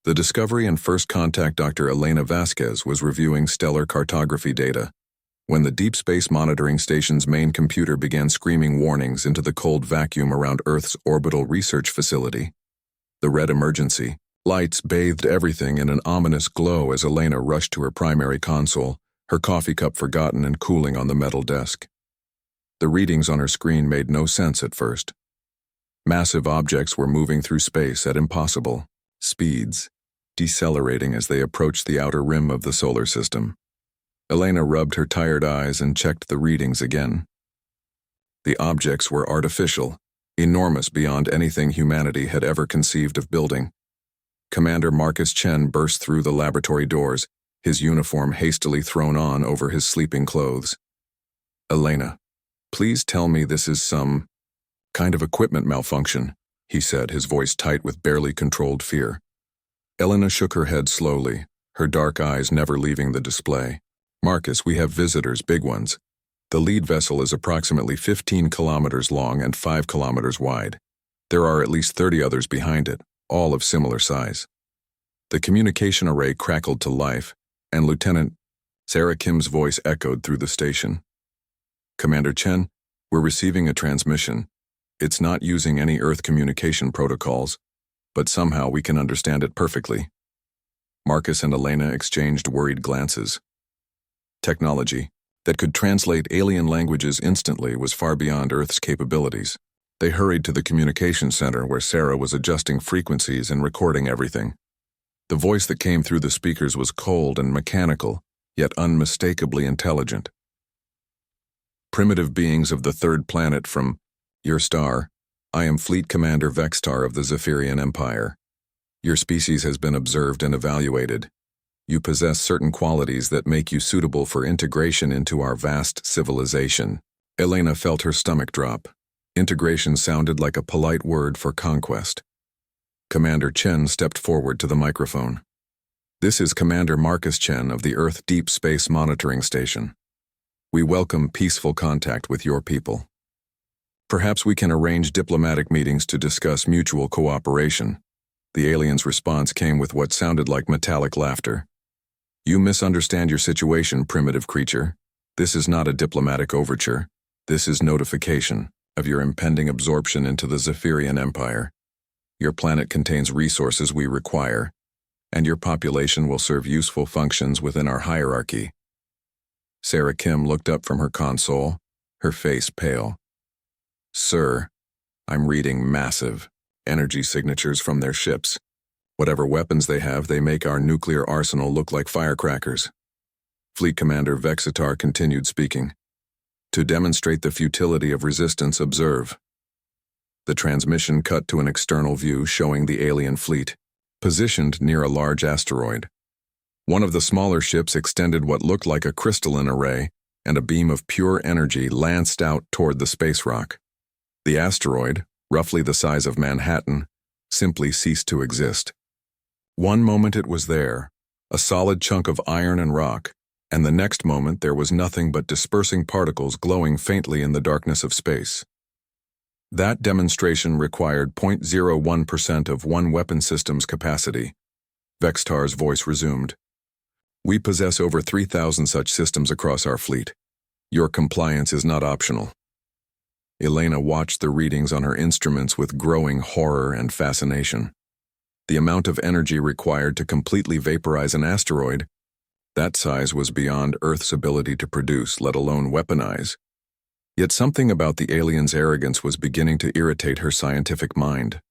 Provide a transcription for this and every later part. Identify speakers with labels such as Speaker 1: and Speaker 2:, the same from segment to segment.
Speaker 1: The Discovery and First Contact Dr. Elena Vasquez was reviewing stellar cartography data when the Deep Space Monitoring Station's main computer began screaming warnings into the cold vacuum around Earth's orbital research facility. The red emergency lights bathed everything in an ominous glow as Elena rushed to her primary console, her coffee cup forgotten and cooling on the metal desk. The readings on her screen made no sense at first. Massive objects were moving through space at impossible speeds, decelerating as they approached the outer rim of the solar system. Elena rubbed her tired eyes and checked the readings again. The objects were artificial, enormous beyond anything humanity had ever conceived of building. Commander Marcus Chen burst through the laboratory doors, his uniform hastily thrown on over his sleeping clothes. "Elena, please tell me this is some kind of equipment malfunction," he said, his voice tight with barely controlled fear. Elena shook her head slowly, her dark eyes never leaving the display. "Marcus, we have visitors, big ones. The lead vessel is approximately 15 kilometers long and 5 kilometers wide. There are at least 30 others behind it, all of similar size." The communication array crackled to life, and Lieutenant Sarah Kim's voice echoed through the station. "Commander Chen, we're receiving a transmission. It's not using any Earth communication protocols, but somehow we can understand it perfectly." Marcus and Elena exchanged worried glances. Technology that could translate alien languages instantly was far beyond Earth's capabilities. They hurried to the communication center where Sarah was adjusting frequencies and recording everything. The voice that came through the speakers was cold and mechanical, yet unmistakably intelligent. "Primitive beings of the third planet from your star, I am Fleet Commander Vextar of the Zephyrian Empire. Your species has been observed and evaluated. You possess certain qualities that make you suitable for integration into our vast civilization." Elena felt her stomach drop. Integration sounded like a polite word for conquest. Commander Chen stepped forward to the microphone. "This is Commander Marcus Chen of the Earth Deep Space Monitoring Station. We welcome peaceful contact with your people. Perhaps we can arrange diplomatic meetings to discuss mutual cooperation." The alien's response came with what sounded like metallic laughter. "You misunderstand your situation, primitive creature. This is not a diplomatic overture. This is notification of your impending absorption into the Zephyrian Empire. Your planet contains resources we require, and your population will serve useful functions within our hierarchy." Sarah Kim looked up from her console, her face pale. "Sir, I'm reading massive energy signatures from their ships. Whatever weapons they have, they make our nuclear arsenal look like firecrackers." Fleet Commander Vexitar continued speaking. "To demonstrate the futility of resistance, observe." The transmission cut to an external view showing the alien fleet, positioned near a large asteroid. One of the smaller ships extended what looked like a crystalline array, and a beam of pure energy lanced out toward the space rock. The asteroid, roughly the size of Manhattan, simply ceased to exist. One moment it was there, a solid chunk of iron and rock, and the next moment there was nothing but dispersing particles glowing faintly in the darkness of space. That demonstration required 0.01% of one weapon system's capacity. Vextar's voice resumed. "We possess over 3,000 such systems across our fleet. Your compliance is not optional." Elena watched the readings on her instruments with growing horror and fascination. The amount of energy required to completely vaporize an asteroid, that size was beyond Earth's ability to produce, let alone weaponize. Yet something about the alien's arrogance was beginning to irritate her scientific mind.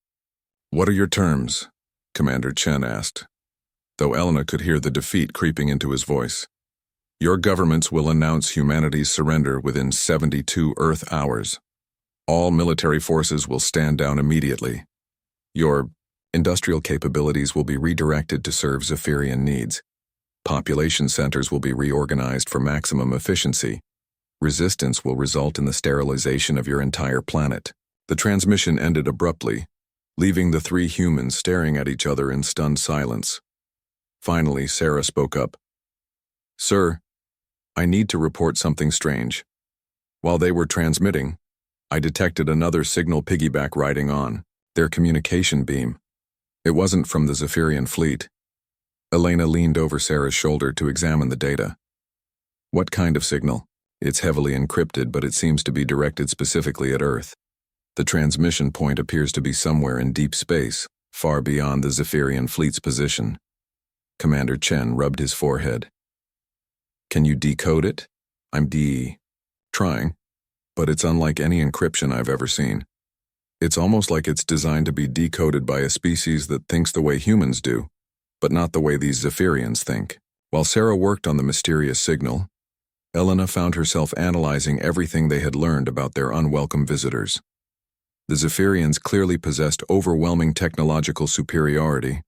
Speaker 1: "What are your terms?" Commander Chen asked, though Elena could hear the defeat creeping into his voice. "Your governments will announce humanity's surrender within 72 Earth hours. All military forces will stand down immediately. Your industrial capabilities will be redirected to serve Zephyrian needs. Population centers will be reorganized for maximum efficiency. Resistance will result in the sterilization of your entire planet." The transmission ended abruptly, leaving the three humans staring at each other in stunned silence. Finally, Sarah spoke up. "Sir, I need to report something strange. While they were transmitting, I detected another signal piggyback riding on, their communication beam. It wasn't from the Zephyrian fleet. Elena leaned over Sarah's shoulder to examine the data. What kind of signal? It's heavily encrypted, but it seems to be directed specifically at Earth. The transmission point appears to be somewhere in deep space, far beyond the Zephyrian fleet's position. Commander Chen rubbed his forehead. Can you decode it? I'm trying, but it's unlike any encryption I've ever seen. It's almost like it's designed to be decoded by a species that thinks the way humans do, but not the way these Zephyrians think. While Sarah worked on the mysterious signal, Elena found herself analyzing everything they had learned about their unwelcome visitors. The Zephyrians clearly possessed overwhelming technological superiority,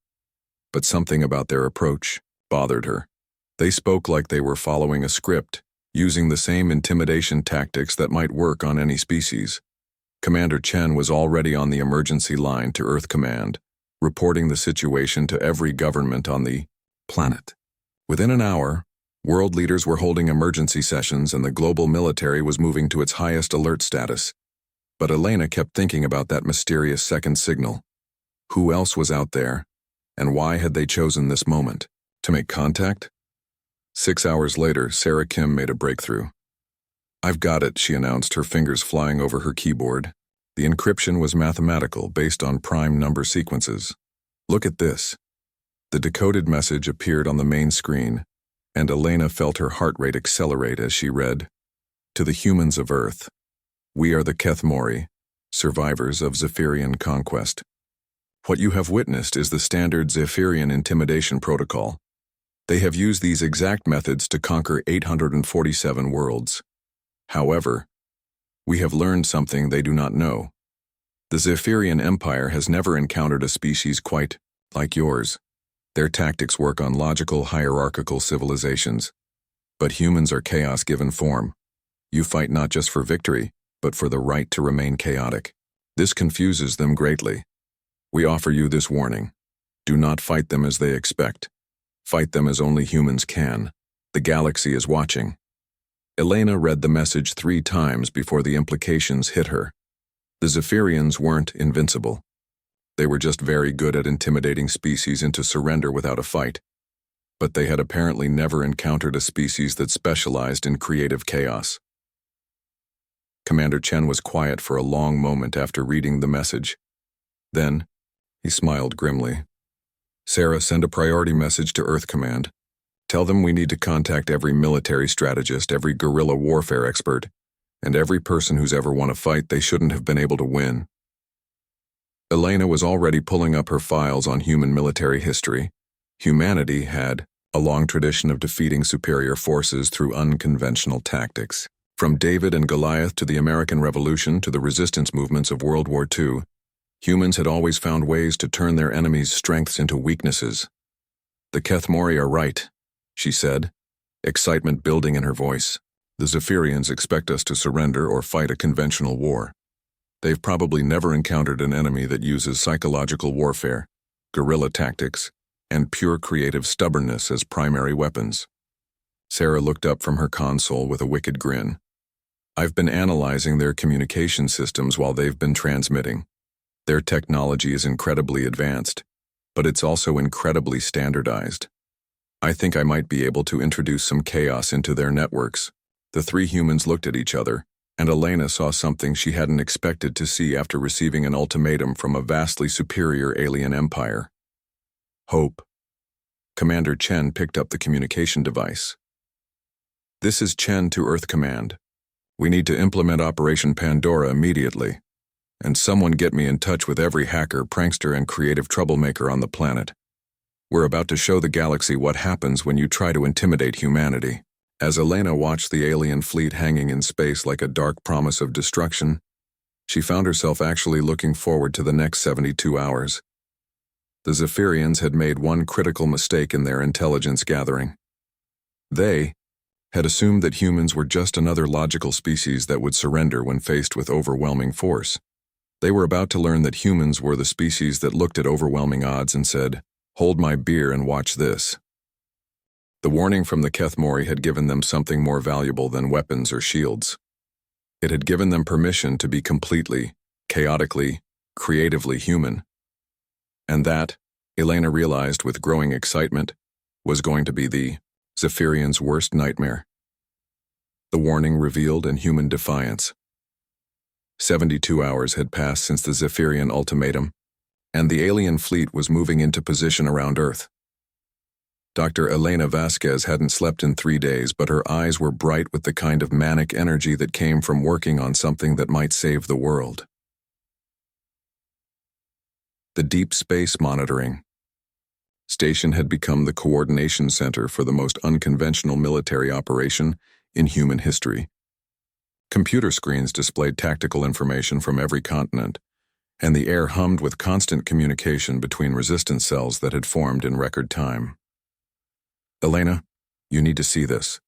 Speaker 1: but something about their approach bothered her. They spoke like they were following a script, using the same intimidation tactics that might work on any species. Commander Chen was already on the emergency line to Earth Command, reporting the situation to every government on the planet. Within an hour, world leaders were holding emergency sessions and the global military was moving to its highest alert status. But Elena kept thinking about that mysterious second signal. Who else was out there, and why had they chosen this moment? To make contact? 6 hours later, Sarah Kim made a breakthrough. I've got it, she announced, her fingers flying over her keyboard. The encryption was mathematical, based on prime number sequences. Look at this. The decoded message appeared on the main screen, and Elena felt her heart rate accelerate as she read, "To the humans of Earth, we are the Kethmori, survivors of Zephyrian conquest. What you have witnessed is the standard Zephyrian intimidation protocol. They have used these exact methods to conquer 847 worlds. However, we have learned something they do not know. The Zephyrian Empire has never encountered a species quite like yours. Their tactics work on logical, hierarchical civilizations. But humans are chaos given form. You fight not just for victory, but for the right to remain chaotic. This confuses them greatly. We offer you this warning. Do not fight them as they expect. Fight them as only humans can. The galaxy is watching." Elena read the message 3 times before the implications hit her. The Zephyrians weren't invincible. They were just very good at intimidating species into surrender without a fight. But they had apparently never encountered a species that specialized in creative chaos. Commander Chen was quiet for a long moment after reading the message. Then, he smiled grimly. "Sarah, send a priority message to Earth Command. Tell them we need to contact every military strategist, every guerrilla warfare expert, and every person who's ever won a fight they shouldn't have been able to win." Elena was already pulling up her files on human military history. Humanity had a long tradition of defeating superior forces through unconventional tactics. From David and Goliath to the American Revolution to the resistance movements of World War II, humans had always found ways to turn their enemies' strengths into weaknesses. "The Kethmori are right," she said, excitement building in her voice. "The Zephyrians expect us to surrender or fight a conventional war. They've probably never encountered an enemy that uses psychological warfare, guerrilla tactics, and pure creative stubbornness as primary weapons." Sarah looked up from her console with a wicked grin. "I've been analyzing their communication systems while they've been transmitting. Their technology is incredibly advanced, but it's also incredibly standardized. I think I might be able to introduce some chaos into their networks." The 3 humans looked at each other, and Elena saw something she hadn't expected to see after receiving an ultimatum from a vastly superior alien empire. Hope. Commander Chen picked up the communication device. "This is Chen to Earth Command. We need to implement Operation Pandora immediately. And someone get me in touch with every hacker, prankster, and creative troublemaker on the planet. We're about to show the galaxy what happens when you try to intimidate humanity." As Elena watched the alien fleet hanging in space like a dark promise of destruction, she found herself actually looking forward to the next 72 hours. The Zephyrians had made one critical mistake in their intelligence gathering. They had assumed that humans were just another logical species that would surrender when faced with overwhelming force. They were about to learn that humans were the species that looked at overwhelming odds and said, "Hold my beer and watch this." The warning from the Kethmori had given them something more valuable than weapons or shields. It had given them permission to be completely, chaotically, creatively human. And that Elena realized with growing excitement, was going to be the Zephyrian's worst nightmare. The warning revealed inhuman defiance. 72 hours had passed since the Zephyrian ultimatum, and the alien fleet was moving into position around Earth. Dr. Elena Vasquez hadn't slept in 3 days, but her eyes were bright with the kind of manic energy that came from working on something that might save the world. The Deep Space Monitoring Station had become the coordination center for the most unconventional military operation in human history. Computer screens displayed tactical information from every continent, and the air hummed with constant communication between resistance cells that had formed in record time. "Elena, you need to see this,"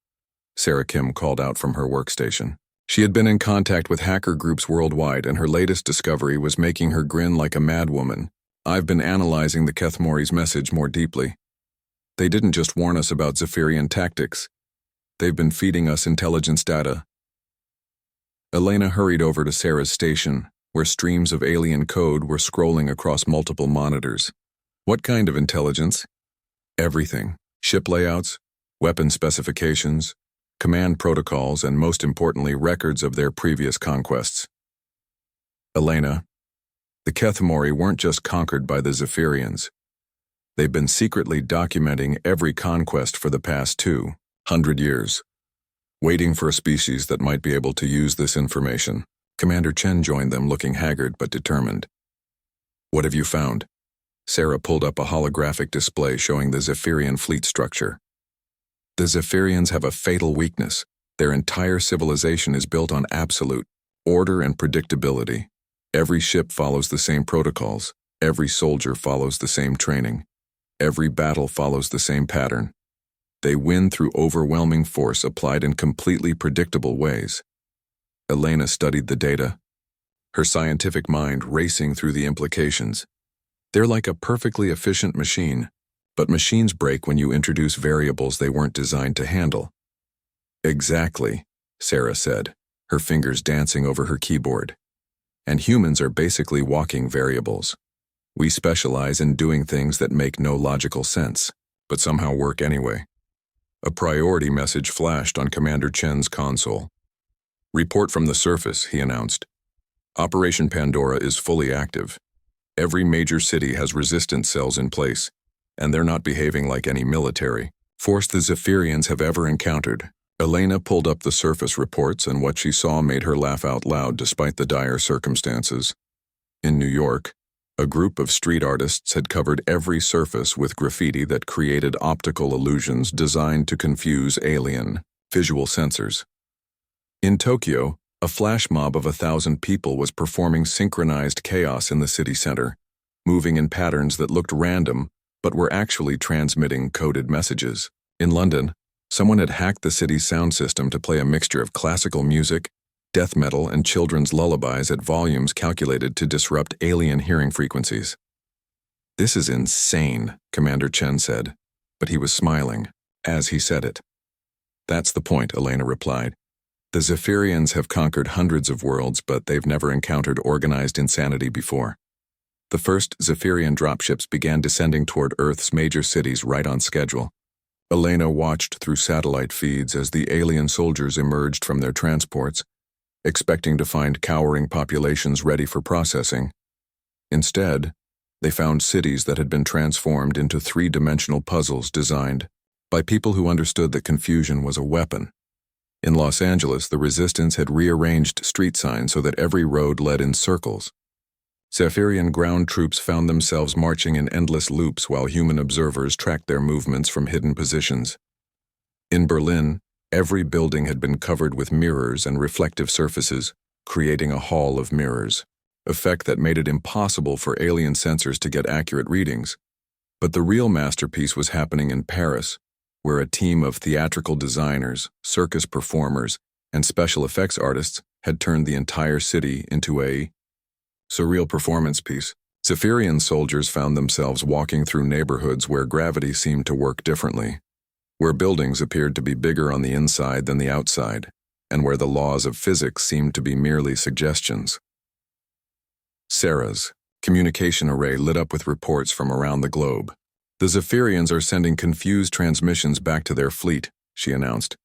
Speaker 1: Sarah Kim called out from her workstation. She had been in contact with hacker groups worldwide, and her latest discovery was making her grin like a madwoman. "I've been analyzing the Kethmori's message more deeply. They didn't just warn us about Zephyrian tactics. They've been feeding us intelligence data." Elena hurried over to Sarah's station, where streams of alien code were scrolling across multiple monitors. "What kind of intelligence?" "Everything. Ship layouts, weapon specifications, command protocols, and most importantly, records of their previous conquests." "Elena, the Kethmori weren't just conquered by the Zephyrians. They've been secretly documenting every conquest for the past 200 years, waiting for a species that might be able to use this information." Commander Chen joined them, looking haggard but determined. "What have you found?" Sarah pulled up a holographic display showing the Zephyrian fleet structure. "The Zephyrians have a fatal weakness. Their entire civilization is built on absolute order and predictability. Every ship follows the same protocols. Every soldier follows the same training. Every battle follows the same pattern. They win through overwhelming force applied in completely predictable ways." Elena studied the data, her scientific mind racing through the implications. "They're like a perfectly efficient machine, but machines break when you introduce variables they weren't designed to handle." "Exactly," Sarah said, her fingers dancing over her keyboard. "And humans are basically walking variables. We specialize in doing things that make no logical sense, but somehow work anyway." A priority message flashed on Commander Chen's console. "Report from the surface," he announced. "Operation Pandora is fully active. Every major city has resistance cells in place, and they're not behaving like any military force the Zephyrians have ever encountered." Elena pulled up the surface reports, and what she saw made her laugh out loud despite the dire circumstances. In New York, a group of street artists had covered every surface with graffiti that created optical illusions designed to confuse alien visual sensors. In Tokyo, a flash mob of 1,000 people was performing synchronized chaos in the city center, moving in patterns that looked random but were actually transmitting coded messages. In London, someone had hacked the city's sound system to play a mixture of classical music, death metal, and children's lullabies at volumes calculated to disrupt alien hearing frequencies. "This is insane," Commander Chen said, but he was smiling as he said it. "That's the point," Elena replied. "The Zephyrians have conquered hundreds of worlds, but they've never encountered organized insanity before." The first Zephyrian dropships began descending toward Earth's major cities right on schedule. Elena watched through satellite feeds as the alien soldiers emerged from their transports, expecting to find cowering populations ready for processing. Instead, they found cities that had been transformed into three-dimensional puzzles designed by people who understood that confusion was a weapon. In Los Angeles, the resistance had rearranged street signs so that every road led in circles. Zephyrian ground troops found themselves marching in endless loops while human observers tracked their movements from hidden positions. In Berlin, every building had been covered with mirrors and reflective surfaces, creating a hall of mirrors, effect that made it impossible for alien sensors to get accurate readings. But the real masterpiece was happening in Paris, where a team of theatrical designers, circus performers, and special effects artists had turned the entire city into a surreal performance piece. Zephyrian soldiers found themselves walking through neighborhoods where gravity seemed to work differently, where buildings appeared to be bigger on the inside than the outside, and where the laws of physics seemed to be merely suggestions. Sarah's Communication array lit up with reports from around the globe. The Zephyrians are sending confused transmissions back to their fleet, she announced.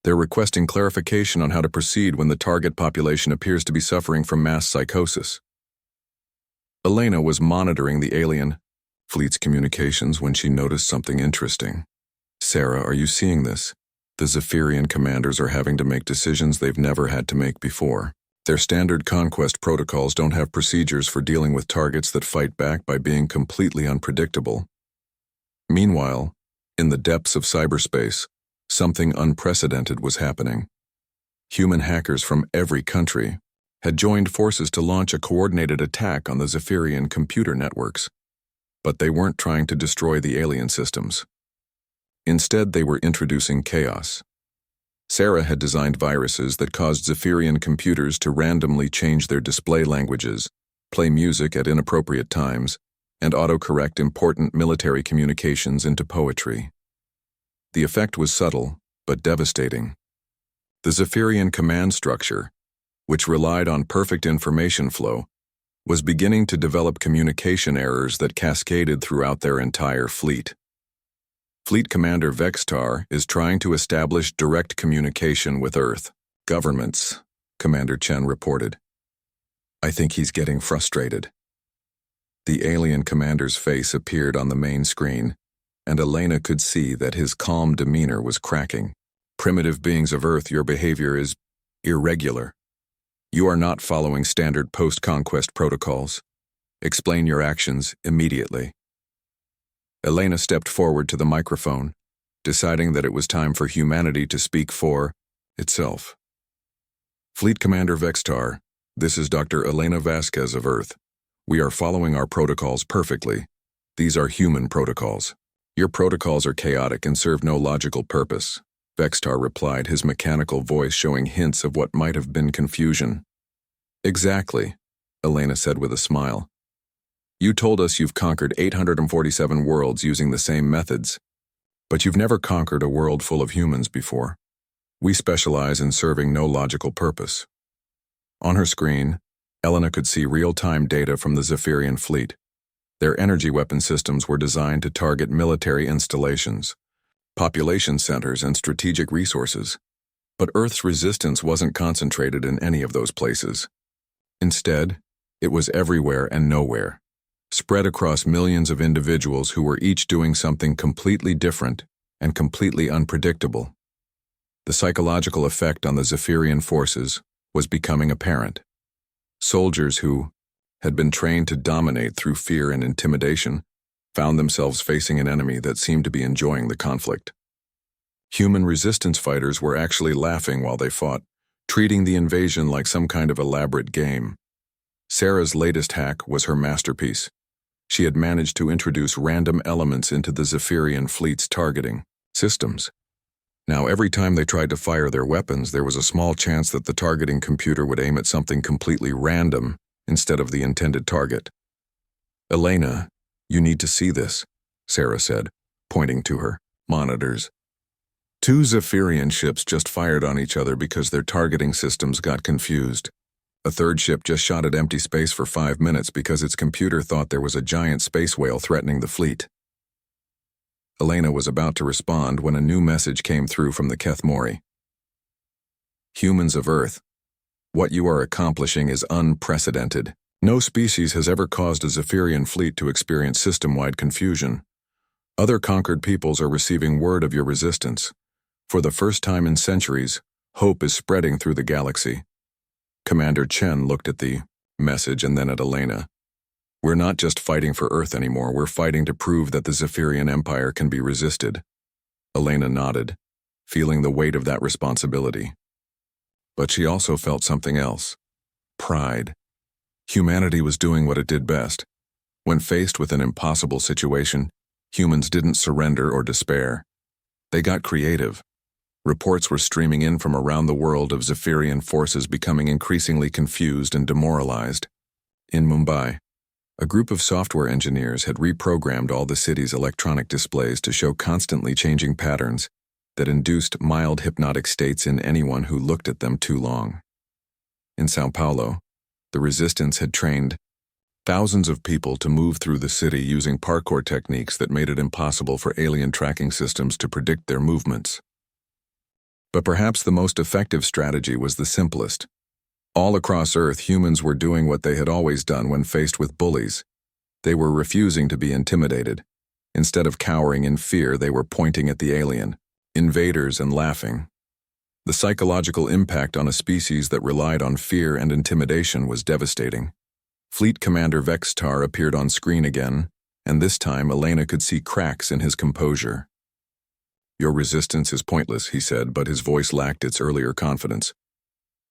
Speaker 1: They're requesting clarification on how to proceed when the target population appears to be suffering from mass psychosis. Elena was monitoring the alien fleet's communications when she noticed something interesting. Sarah, are you seeing this? The Zephyrian commanders are having to make decisions they've never had to make before. Their standard conquest protocols don't have procedures for dealing with targets that fight back by being completely unpredictable. Meanwhile, in the depths of cyberspace, something unprecedented was happening. Human hackers from every country had joined forces to launch a coordinated attack on the Zephyrian computer networks. But they weren't trying to destroy the alien systems. Instead, they were introducing chaos. Sarah had designed viruses that caused Zephyrian computers to randomly change their display languages, play music at inappropriate times, and autocorrect important military communications into poetry. The effect was subtle, but devastating. The Zephyrian command structure, which relied on perfect information flow, was beginning to develop communication errors that cascaded throughout their entire fleet. Fleet Commander Vextar is trying to establish direct communication with Earth governments, Commander Chen reported. I think he's getting frustrated. The alien commander's face appeared on the main screen, and Elena could see that his calm demeanor was cracking. Primitive beings of Earth, your behavior is irregular. You are not following standard post-conquest protocols. Explain your actions immediately. Elena stepped forward to the microphone, deciding that it was time for humanity to speak for itself. Fleet Commander Vextar, this is Dr. Elena Vasquez of Earth. We are following our protocols perfectly. These are human protocols. Your protocols are chaotic and serve no logical purpose, Vextar replied, his mechanical voice showing hints of what might have been confusion. Exactly, Elena said with a smile. You told us you've conquered 847 worlds using the same methods, but you've never conquered a world full of humans before. We specialize in serving no logical purpose. On her screen, Elena could see real-time data from the Zephyrian fleet. Their energy weapon systems were designed to target military installations, population centers, and strategic resources. But Earth's resistance wasn't concentrated in any of those places. Instead, it was everywhere and nowhere, spread across millions of individuals who were each doing something completely different and completely unpredictable. The psychological effect on the Zephyrian forces was becoming apparent. Soldiers who had been trained to dominate through fear and intimidation found themselves facing an enemy that seemed to be enjoying the conflict. Human resistance fighters were actually laughing while they fought, treating the invasion like some kind of elaborate game. Sarah's latest hack was her masterpiece. She had managed to introduce random elements into the Zephyrian fleet's targeting systems. Now, every time they tried to fire their weapons, there was a small chance that the targeting computer would aim at something completely random instead of the intended target. Elena, you need to see this, Sarah said, pointing to her monitors. 2 Zephyrian ships just fired on each other because their targeting systems got confused. A third ship just shot at empty space for 5 minutes because its computer thought there was a giant space whale threatening the fleet. Elena was about to respond when a new message came through from the Keth Mori. Humans of Earth, what you are accomplishing is unprecedented. No species has ever caused a Zephyrian fleet to experience system-wide confusion. Other conquered peoples are receiving word of your resistance. For the first time in centuries, hope is spreading through the galaxy. Commander Chen looked at the message and then at Elena. We're not just fighting for Earth anymore, we're fighting to prove that the Zephyrian Empire can be resisted. Elena nodded, feeling the weight of that responsibility. But she also felt something else. Pride. Humanity was doing what it did best. When faced with an impossible situation, humans didn't surrender or despair. They got creative. Reports were streaming in from around the world of Zephyrian forces becoming increasingly confused and demoralized. In Mumbai, a group of software engineers had reprogrammed all the city's electronic displays to show constantly changing patterns that induced mild hypnotic states in anyone who looked at them too long. In São Paulo, the resistance had trained thousands of people to move through the city using parkour techniques that made it impossible for alien tracking systems to predict their movements. But perhaps the most effective strategy was the simplest. All across Earth, humans were doing what they had always done when faced with bullies. They were refusing to be intimidated. Instead of cowering in fear, they were pointing at the alien, invaders, and laughing. The psychological impact on a species that relied on fear and intimidation was devastating. Fleet Commander Vextar appeared on screen again, and this time Elena could see cracks in his composure. "Your resistance is pointless," he said, but his voice lacked its earlier confidence.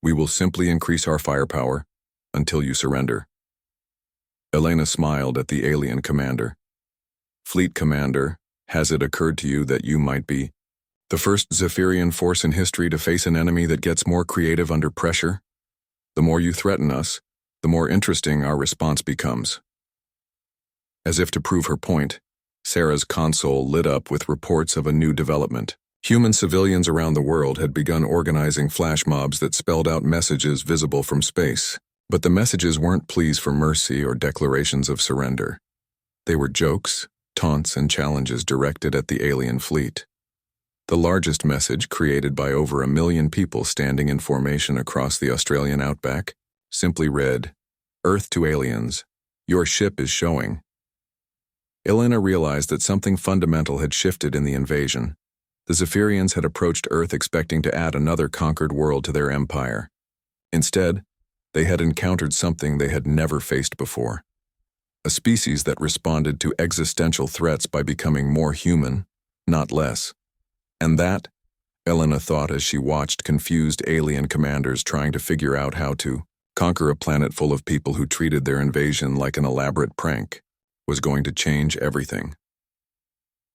Speaker 1: "We will simply increase our firepower until you surrender." Elena smiled at the alien commander. "Fleet Commander, has it occurred to you that you might be the first Zephyrian force in history to face an enemy that gets more creative under pressure? The more you threaten us, the more interesting our response becomes." As if to prove her point, Sarah's console lit up with reports of a new development. Human civilians around the world had begun organizing flash mobs that spelled out messages visible from space. But the messages weren't pleas for mercy or declarations of surrender. They were jokes, taunts, and challenges directed at the alien fleet. The largest message, created by over 1 million people standing in formation across the Australian outback, simply read, "Earth to aliens, your ship is showing." Elena realized that something fundamental had shifted in the invasion. The Zephyrians had approached Earth expecting to add another conquered world to their empire. Instead, they had encountered something they had never faced before. A species that responded to existential threats by becoming more human, not less. And that, Elena thought as she watched confused alien commanders trying to figure out how to conquer a planet full of people who treated their invasion like an elaborate prank, was going to change everything.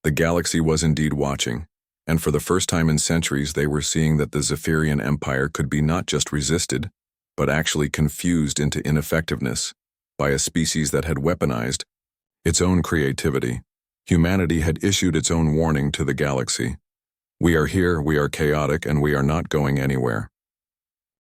Speaker 1: The galaxy was indeed watching, and for the first time in centuries they were seeing that the Zephyrian Empire could be not just resisted, but actually confused into ineffectiveness by a species that had weaponized its own creativity. Humanity had issued its own warning to the galaxy. "We are here, we are chaotic, and we are not going anywhere."